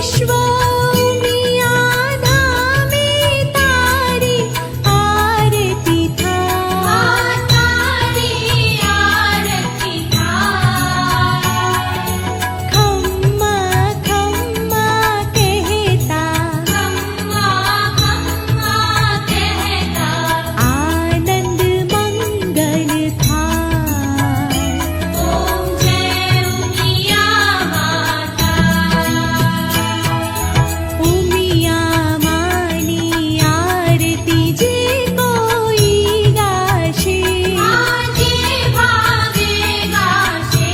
विश्व उमिया धामे तारी आरती थाय तारी आरती थाय खम्मा खम्मा कहता खम्मा खम्मा कहता आनंद मंगल थाय ओम जय उमिया माता उमिया मानी आरती जे कोई गाशे आजे भागे गाशे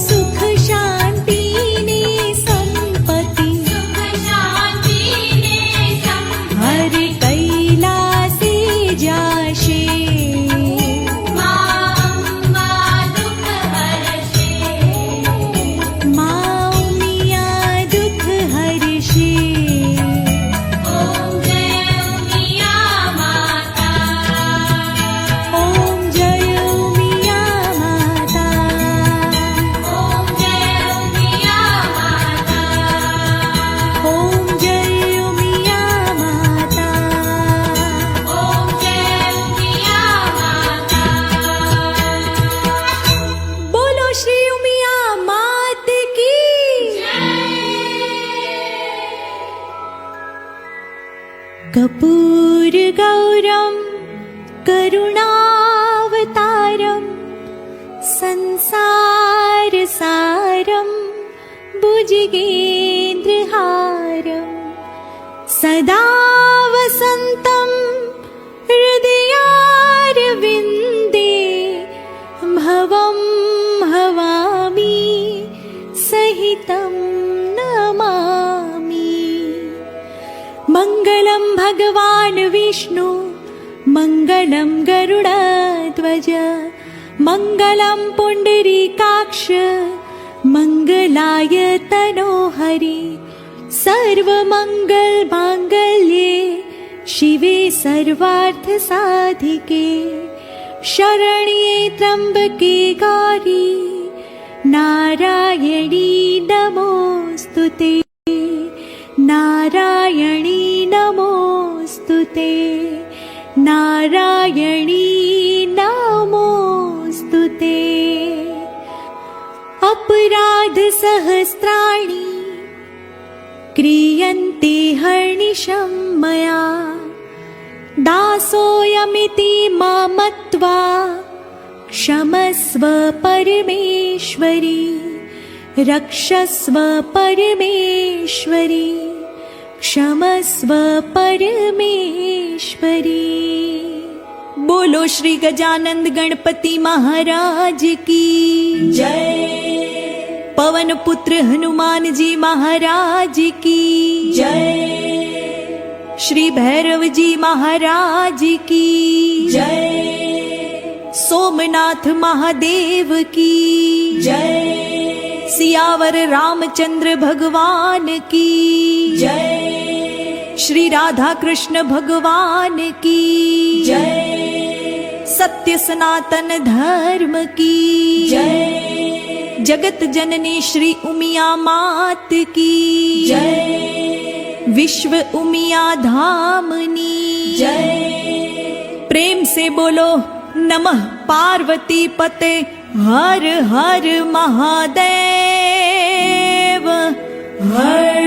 सुख शांति ने संपत्ति सुख शांति ने संपत्ति हर कैलासे जाशे माँ अम्मा दुख हरशे माँ उमिया दुख हरशे ओम जय उमिया माता ओम जय उमिया माता ओम जय उमिया माता ओम जय उमिया माता ओम जय उमिया माता बोलो श्री उमिया मात की कपूर गौरम करुणावतारम संसार सारम भुजगेन्द्रहारम सदा वसन्तं हृदयारविन्दे भवं भवामि सहितं नमामि मङ्गलं भगवान् विष्णु मङ्गलं गरुडध्वज मङ्गलं पुण्डरीकाक्ष मङ्गलाय तनोहरि सर्वमङ्गलमाङ्गल्ये शिवे सर्वार्थसाधिके शरण्ये त्र्यम्बके गौरी नारायणी नमोऽस्तुते नारायणी नमोऽस्तुते नारायणी नमोऽस्तुते अपराध सहस्राणि क्रियन्ते हर्निशं मया दासोऽयमिति मत्वा क्षमस्व परमेश्वरी रक्षस्व परमेश्वरी क्षमस्व परमेश्वरी बोलो श्री गजानंद गणपति महाराज की जय पवन पुत्र हनुमान जी महाराज की जय श्री भैरव जी महाराज की जय सोमनाथ महादेव की जय सियावर रामचंद्र भगवान की जय श्री राधा कृष्ण भगवान की जय सत्य सनातन धर्म की जय जगत जननी श्री उमिया मात की जय विश्व उमिया धामनी जय प्रेम से बोलो नमः पार्वती पते हर हर महादेव हर